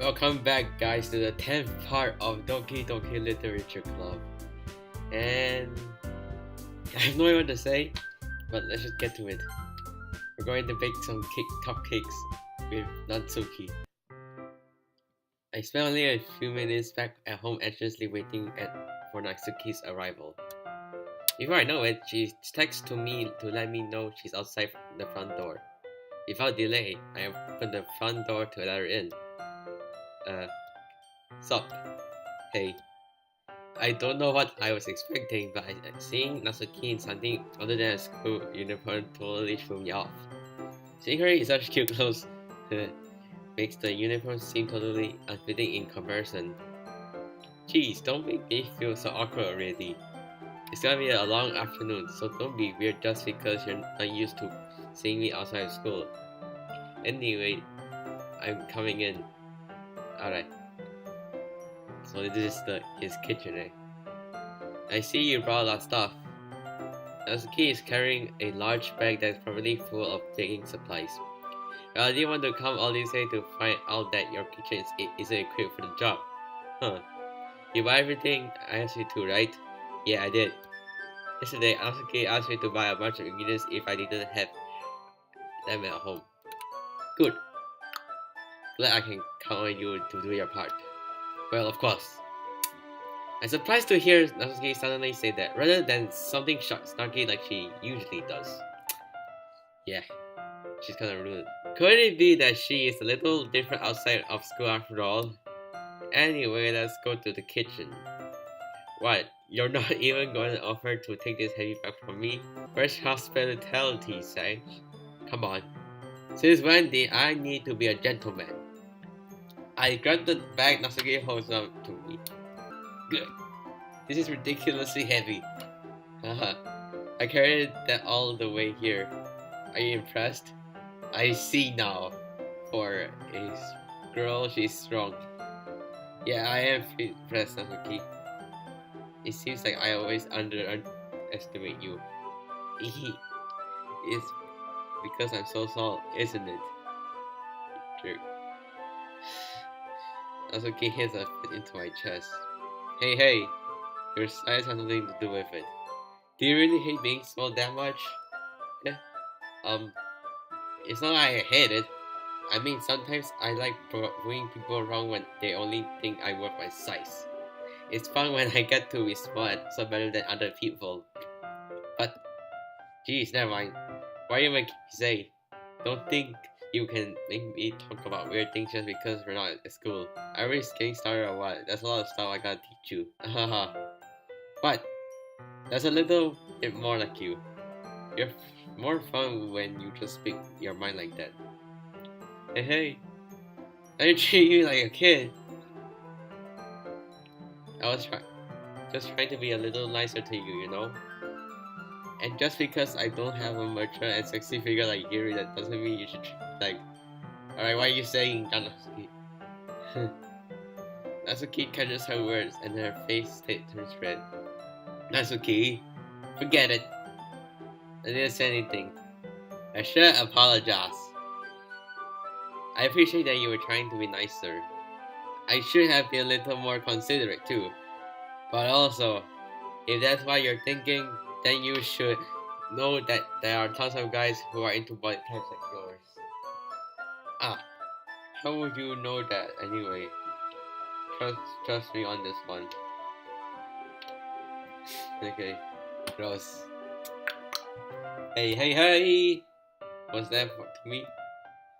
Welcome back, guys, to the 10th part of Doki Doki Literature Club. And I have no idea what to say, but let's just get to it. We're going to bake some cupcakes with Natsuki. I spent only a few minutes back at home anxiously waiting for Natsuki's arrival. Before I know it, she texts to me to let me know she's outside the front door. Without delay, I opened the front door to let her in. Sup? Hey. I don't know what I was expecting, but seeing Natsuki in something other than a school uniform totally threw me off. Seeing her in such cute clothes makes the uniform seem totally unfitting in comparison. Jeez, don't make me feel so awkward already. It's gonna be a long afternoon, so don't be weird just because you're not used to seeing me outside of school. Anyway, I'm coming in. Alright. So this is his kitchen, eh? I see you brought a lot of stuff. Natsuki is carrying a large bag that's probably full of baking supplies. Well, I didn't want to come all this way to find out that your kitchen isn't equipped for the job. Huh. You buy everything I asked you to, right? Yeah, I did. Yesterday, Natsuki asked me to buy a bunch of ingredients if I didn't have them at home. Good. Glad I can count on you to do your part. Well, of course. I'm surprised to hear Natsuki suddenly say that, rather than something snarky like she usually does. Yeah, she's kinda rude. Could it be that she is a little different outside of school after all? Anyway, let's go to the kitchen. What, you're not even going to offer to take this heavy bag from me? Where's hospitality, Sage? Come on. Since when did I need to be a gentleman? I grabbed the bag Natsuki holds up to me. Good. This is ridiculously heavy. Haha. I carried that all the way here. Are you impressed? I see now. For a girl, she's strong. Yeah, I am impressed, Natsuki. It seems like I always underestimate you. It's because I'm so tall, isn't it? Jerk. Natsuki hits a foot into my chest. Hey, your size has nothing to do with it. Do you really hate being small that much? Yeah. It's not like I hate it. I mean, sometimes I like proving people wrong when they only think I'm worth my size. It's fun when I get to be small and so better than other people. But, geez, never mind. Why you make me say? Don't think you can make me talk about weird things just because we're not at school. Are we getting started or what? There's a lot of stuff I gotta teach you. Haha. What? That's a little bit more like you. You're more fun when you just speak your mind like that. Hey. I didn't treat you like a kid. I was just trying to be a little nicer to you, you know? And just because I don't have a mature and sexy figure like Yuri, that doesn't mean you should like. Alright, what are you saying, Natsuki? Natsuki catches her words and her face turns red. Natsuki, forget it. I didn't say anything. I should apologize. I appreciate that you were trying to be nicer. I should have been a little more considerate too. But also, if that's what you're thinking, then you should know that there are tons of guys who are into body types like yours. How would you know that anyway? Trust me on this one. Okay, gross. Hey! What's that to me?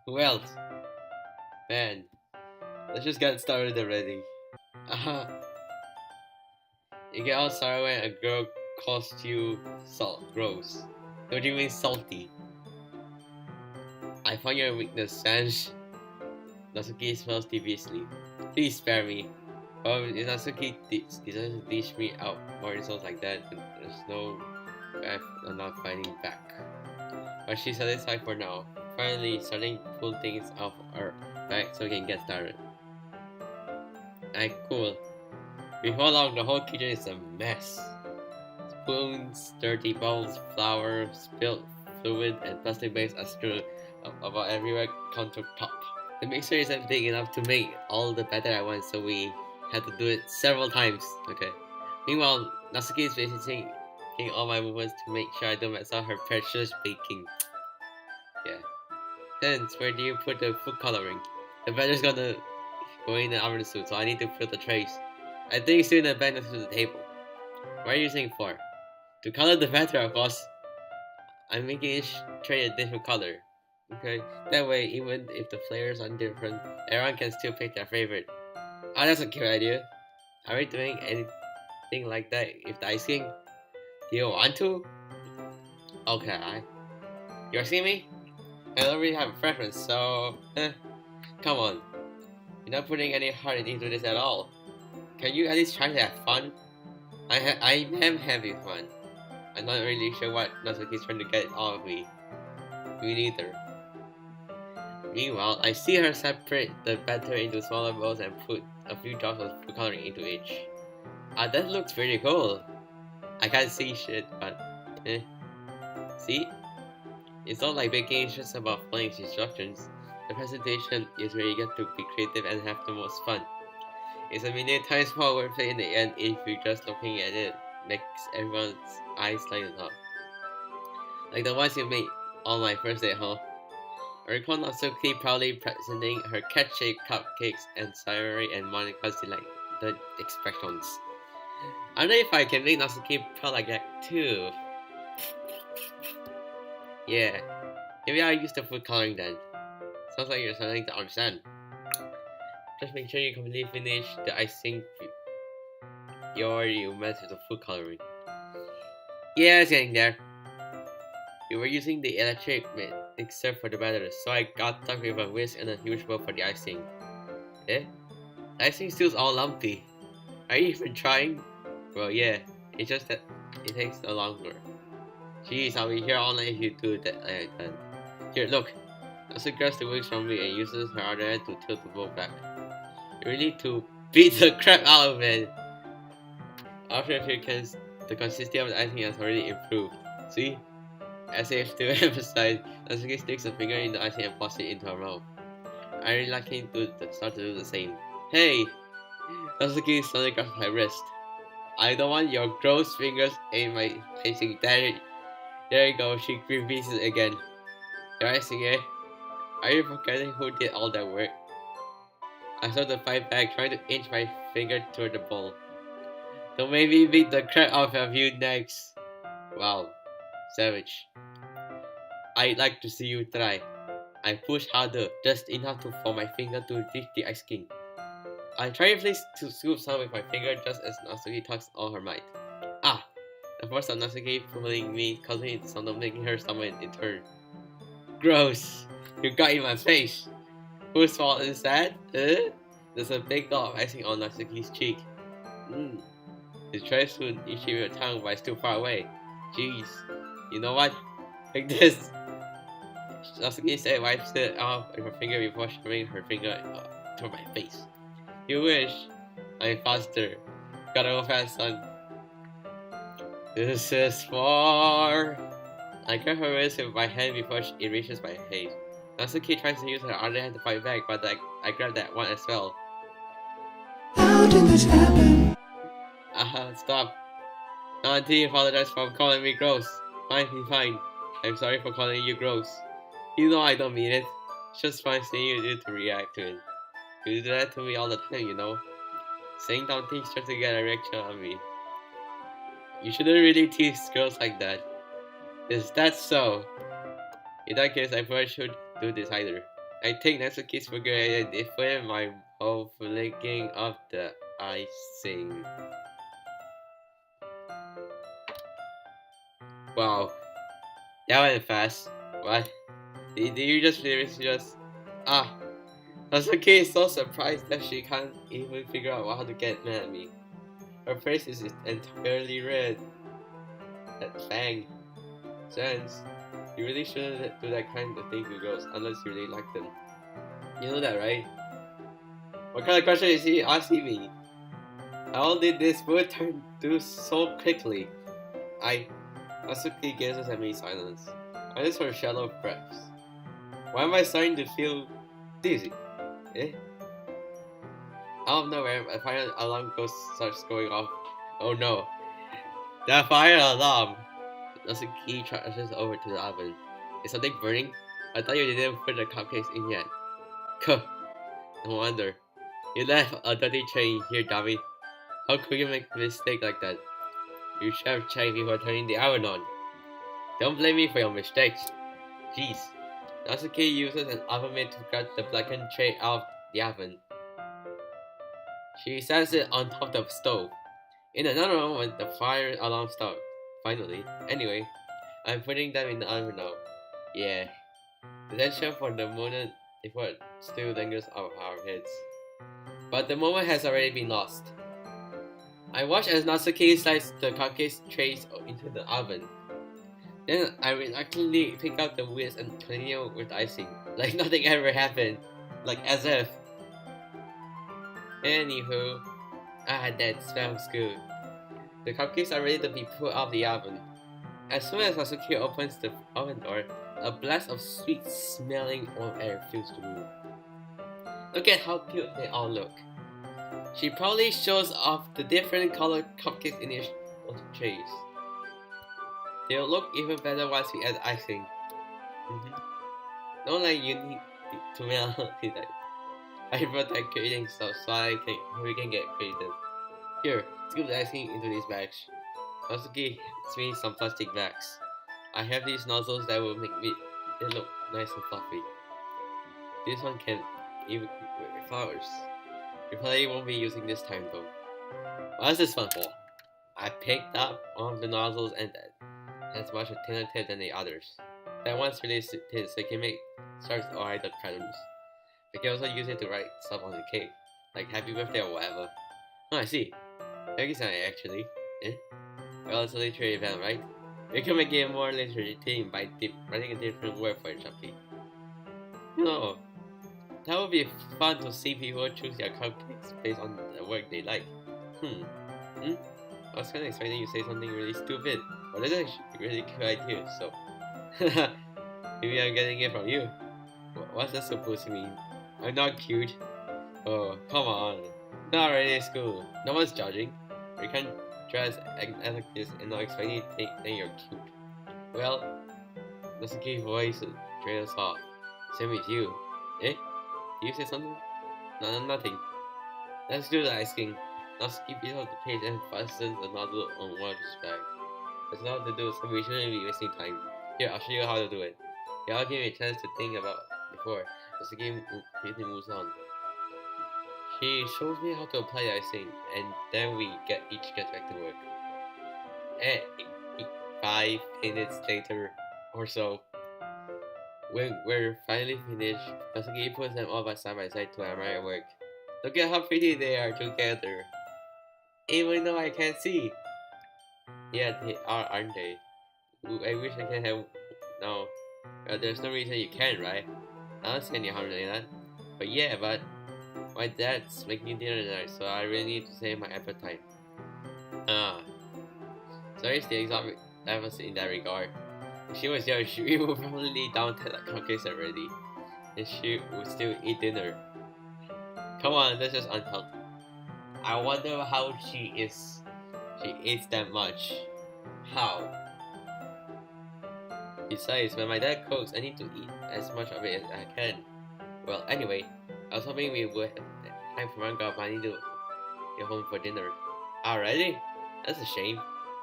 Who else? Man, let's just get started already. You get all started when a girl calls you gross. Don't you mean salty? I found your weakness, Sanj. Natsuki smells deviously. Please spare me. If Natsuki decides to dish me out more insults like that, then there's no way I'm not fighting back. But she's satisfied for now. Finally, starting to pull things off her back so we can get started. Cool. Before long, the whole kitchen is a mess. Spoons, dirty bowls, flour, spilled fluid, and plastic bags are strewn about everywhere countertop. The mixture isn't big enough to make all the batter at once, so we had to do it several times. Okay. Meanwhile, Natsuki is basically taking all my movements to make sure I don't mess up her precious baking. Yeah. Then, where do you put the food coloring? The batter's gonna go in the oven soon, so I need to fill the trays. I think it's still in the bag next to the table. What are you using it for? To color the batter, of course. I'm making each tray a different color. Okay, that way even if the flavors are different, everyone can still pick their favorite. Oh, that's a cute idea. Are we doing anything like that with the icing? Do you want to? Okay. You asking me? I don't really have a preference, so come on. You're not putting any heart into this at all. Can you at least try to have fun? I am having fun. I'm not really sure what Natsuki's trying to get out of me. Me neither. Meanwhile, I see her separate the batter into smaller bowls and put a few drops of food coloring into each. Ah, that looks pretty cool. I can't see shit, but see? It's not like baking is just about following instructions. The presentation is where you get to be creative and have the most fun. It's a million times more worth it in the end if you're just looking at it. Makes everyone's eyes light up. Like the ones you made on my first day, huh? I recall Natsuki proudly presenting her cat-shaped cupcakes and Sayori and Monika's delighted expressions. I don't know if I can make Natsuki proud like that too. Yeah, maybe I'll use the food coloring then. Sounds like you're starting to understand. Just make sure you completely finish the icing you met with the food coloring. Yeah, it's getting there. We were using the electric mixer for the batter, so I got stuck with a whisk and a huge bowl for the icing. Eh? The icing still's all lumpy. Are you even trying? Well, yeah, it's just that it takes a longer. Jeez, I'll be here all night if you do that like that. Here, look. Natsuki grabs the wings from me and uses her other hand to tilt the bowl back. You really need to beat the crap out of it. After a few cans, the consistency of the icing has already improved. See? As if to emphasize, Natsuki sticks a finger in the icing and pops it into her mouth. I really like him to start to do the same. Hey! Natsuki suddenly grabs my wrist. I don't want your gross fingers in my icing. There you go, she repeats it again. Your icing, eh? Are you forgetting who did all that work? I started to fight back, trying to inch my finger toward the bowl. Don't make me beat the crap out of you next. Wow. Savage. I'd like to see you try. I push harder, just enough for my finger to reach the ice king. I triumphantly to scoop some with my finger just as Natsuki tugs all her might. Ah! The force of Natsuki pulling me, causing it to sound of making her stomach in turn. Gross! You got in my face! Whose fault is that? There's a big dot of icing on Natsuki's cheek. She tries to initiate your tongue but it's too far away. Jeez. You know what? Like this. Natsuki said wipes it off with her finger before shoving her finger to my face. You wish. I'm faster. Gotta go fast, son. This is for... I grab her wrist with my hand before it reaches my face. Natsuki tries to use her other hand to fight back, but I grab that one as well. How did this happen? Stop. Auntie apologized for calling me gross. Fine. I'm sorry for calling you gross. You know I don't mean it. It's just fun seeing you do to react to it. You do that to me all the time, you know. Saying dumb things just to get a reaction on me. You shouldn't really tease girls like that. Is that so? In that case, I probably should do this either. I take Natsuki's finger and inflate my whole flicking of the icing. Wow, that went fast. What? Did you just Natsuki is so surprised that she can't even figure out how to get mad at me. Her face is entirely red. That fang. Sense. You really shouldn't do that kind of thing to girls unless you really like them. You know that, right? What kind of question is he asking me? How did this food turn to so quickly? Natsuki gazes at me in silence. I just heard shallow breaths. Why am I starting to feel dizzy? Eh? Out of nowhere, a fire alarm starts going off. Oh no! The fire alarm! Natsuki charges over to the oven. Is something burning? I thought you didn't put the cupcakes in yet. Kuh! No wonder. You left a dirty tray in here, dummy. How could you make a mistake like that? You should have checked before turning the oven on. Don't blame me for your mistakes. Jeez. Natsuki uses an oven mitt to cut the blackened tray out of the oven. She sets it on top of the stove. In another moment, the fire alarm stopped. Finally. Anyway, I'm putting them in the oven now. Yeah. The tension for the moment before still lingers over our heads. But the moment has already been lost. I watch as Natsuki slides the cupcake trays into the oven. Then I reluctantly pick up the wheels and continue with icing, like nothing ever happened, like as if. Anywho, that smells good. The cupcakes are ready to be put out of the oven. As soon as Natsuki opens the oven door, a blast of sweet-smelling warm air fills the room. Look at how cute they all look. She proudly shows off the different colored cupcakes in each of the trays. They'll look even better once we add icing. Don't like you need to melt it. I brought that creating stuff so we can get creative. Here, scoop the icing into these bags. Natsuki gets me some plastic bags. I have these nozzles that will make it look nice and fluffy. This one can even with flowers. We probably won't be using this time though. What is this one for? I picked up one of the nozzles and that has much a thinner tip than the others. That one's really thin so you can make stars or hide the patterns. You can also use it to write stuff on the cake, like happy birthday or whatever. Oh, I see. Very exciting actually. Well, it's a literary event, right? We can make it more literary theme by writing a different word for each cupcake. No, that would be fun to see people choose their cupcakes based on the work they like. I was kinda expecting you to say something really stupid, but it's actually a really good idea, so... Maybe I'm getting it from you. What's that supposed to mean? I'm not cute? Oh, come on. Not already in school. No one's judging. You can't dress like this and not expect you to think you're cute. Well, Natsuki's voice trails off. Same with you. Eh? Did you say something? No, nothing. Let's do the icing. Natsuki picks up the page and fastens the nozzle on one of his bags. There's nothing to do, so we shouldn't be wasting time. Here, I'll show you how to do it. Y'all give me a chance to think about it before Natsuki quickly moves on. She shows me how to apply the icing, and then we each get back to work. 5 minutes later or so, when we're finally finished, Natsuki puts them all side by side to admire work. Look at how pretty they are together. Even though I can't see. Yeah, they are, aren't they? Ooh, I wish I can have... No. Well, there's no reason you can, right? I don't see any harm in that. But yeah, my dad's making dinner tonight, so I really need to save my appetite. Sorry, the exotic levels in that regard. If she was here, she would probably down 10 cupcakes already, and she would still eat dinner. Come on, that's just unhealthy. I wonder how she eats that much. How? Besides, when my dad cooks, I need to eat as much of it as I can. Well, anyway, I was hoping we would have time for manga, but I need to get home for dinner. Already? That's a shame.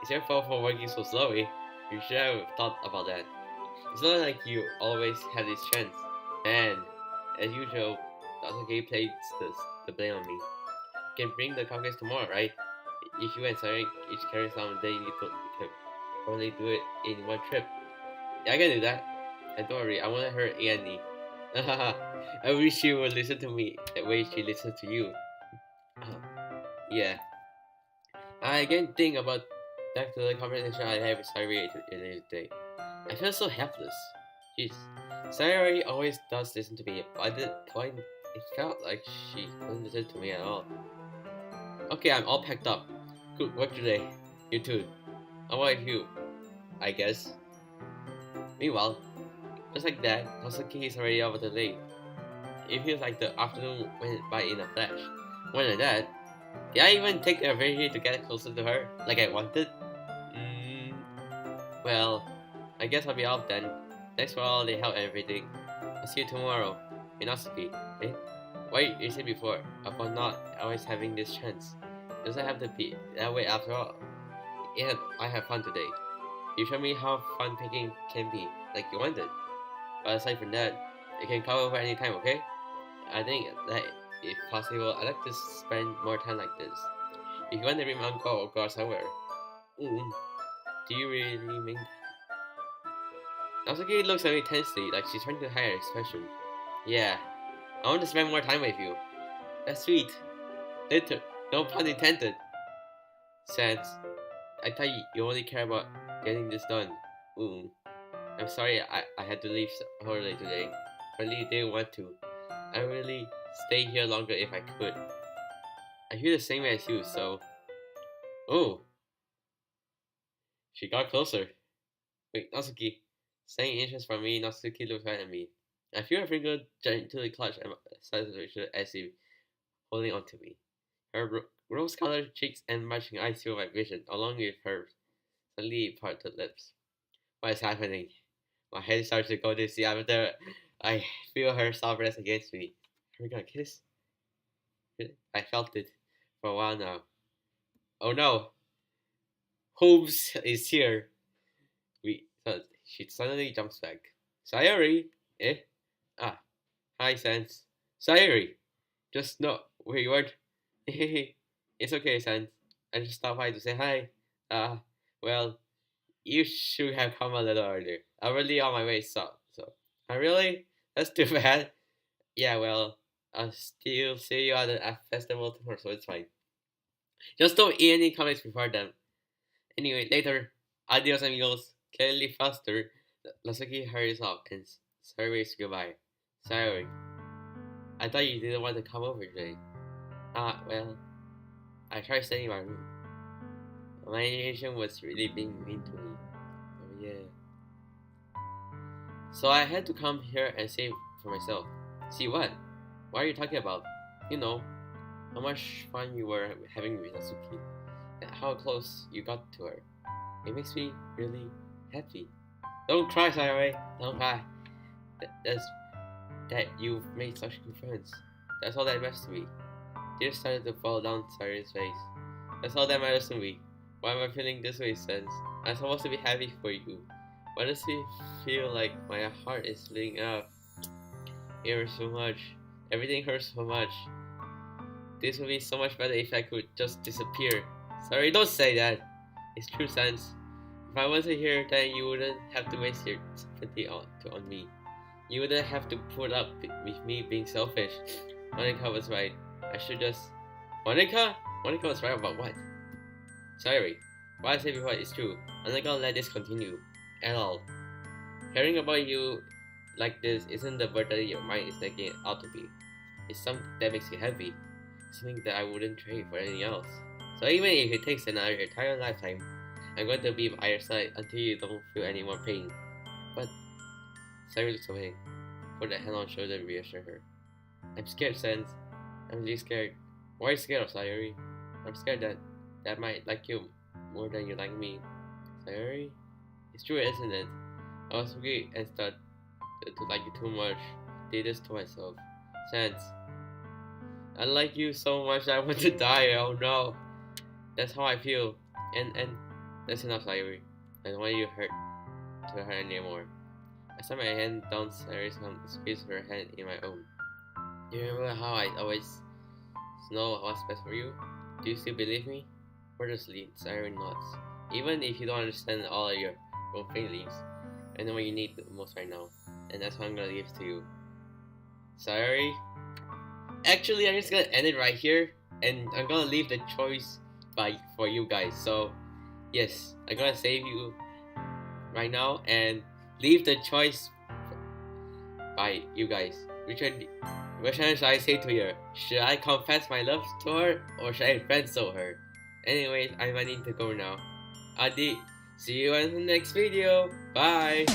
It's your fault for working so slowly. You should have thought about that. It's not like you always have this chance. And, as usual, Doki plays the blame on me. You can bring the cupcakes tomorrow, right? If you and Sayori each carry some, then you could probably do it in one trip. Yeah, I can do that. And don't worry, I won't hurt Annie. I wish she would listen to me the way she listens to you. Yeah. I again think about back to the conversation I had with Sayori earlier today. I feel so helpless. Jeez. Sayori always does listen to me, but at that point, it felt like she couldn't listen to me at all. Okay, I'm all packed up. Good work today. You too. How about you? I guess. Meanwhile, just like that, Natsuki is already over the lake. It feels like the afternoon went by in a flash. More than that, did I even take the opportunity to get closer to her like I wanted? Well, I guess I'll be out then. Thanks for all the help and everything. I'll see you tomorrow. In Natsuki. Eh? Why you said before about not always having this chance? Doesn't have to be that way after all. Yeah, I have fun today. You showed me how fun picking can be, like you wanted. But aside from that, you can come over anytime, okay? I think that if possible, I'd like to spend more time like this. If you want to bring my uncle or go somewhere. Do you really mean that? Natsuki looks at me tensely, like she's trying to hide her expression. Yeah, I want to spend more time with you. That's sweet. Later, no pun intended. Sans, I thought you only care about getting this done. I'm sorry I had to leave so early today. I really didn't want to. I really stay here longer if I could. I feel the same way as you, so... Oh! She got closer. Wait, Natsuki. Staying interest from me, Natsuki looks right at me. I feel her finger gently clutch at my side as if holding on to me. Her rose-colored cheeks and matching eyes fuel my vision, along with her slightly parted lips. What is happening? My head starts to go dizzy after I feel her soft breast against me. Are we gonna kiss? I felt it for a while now. Oh no! Holmes is here. She suddenly jumps back. Sayori? Eh? Ah. Hi, Sans. Sayori! Just know where you are. It's okay, Sans. I just stopped by to say hi. Well, you should have come a little earlier. I'm really on my way, so. Really? That's too bad. Yeah, well, I'll still see you at the festival tomorrow, so it's fine. Just don't eat any comics before then. Anyway, later. Adios, amigos. Clearly faster. Natsuki hurries off and Sayori waves goodbye. Sayori, I thought you didn't want to come over today. Well, I tried staying in my room. My agent was really being mean to me. Oh yeah. So I had to come here and see for myself. See what? What are you talking about? You know, how much fun you were having with Natsuki, and how close you got to her. It makes me really happy. Don't cry, Sayori. Don't cry. That's that you've made such good friends. That's all that matters to me. Tears started to fall down Sayori's face. That's all that matters to me. Why am I feeling this way, Sans? I'm supposed to be happy for you. Why does it feel like my heart is bleeding out? It hurts so much. Everything hurts so much. This would be so much better if I could just disappear. Sorry, don't say that. It's true, Sans. If I wasn't here, then you wouldn't have to waste your sympathy on me. You wouldn't have to put up with me being selfish. Monica was right. I should just... Monica? Monica was right about what? Sorry. What I said before is true. I'm not gonna let this continue. At all. Hearing about you like this isn't the burden that your mind is making it out to be. It's something that makes you happy. Something that I wouldn't trade for anything else. So even if it takes another entire lifetime, I'm going to be by your side until you don't feel any more pain. But Sayori looks away. Put a hand on her shoulder and reassure her. I'm scared, Sans. I'm really scared. Why are you scared of Sayori? I'm scared that I might like you more than you like me. Sayori? It's true, isn't it? I was weak and started to like you too much. Did this to myself. Sans. I like you so much that I want to die. Oh no. That's how I feel. And that's enough, Sayori. I don't want you to hurt her anymore. I set my hand down Sayori's arm and squeezed her hand in my own. Do you remember how I always know what's best for you? Do you still believe me? Wordlessly, Sayori nods. Even if you don't understand all of your own feelings, I know what you need the most right now, and that's what I'm gonna give to you. Sayori? Actually, I'm just gonna end it right here, and I'm gonna leave the choice for you guys. So, yes, I'm gonna save you right now and leave the choice by you guys. Which one should I say to her? Should I confess my love to her or should I friendzone her? Anyways, I might need to go now. Adi, see you in the next video. Bye.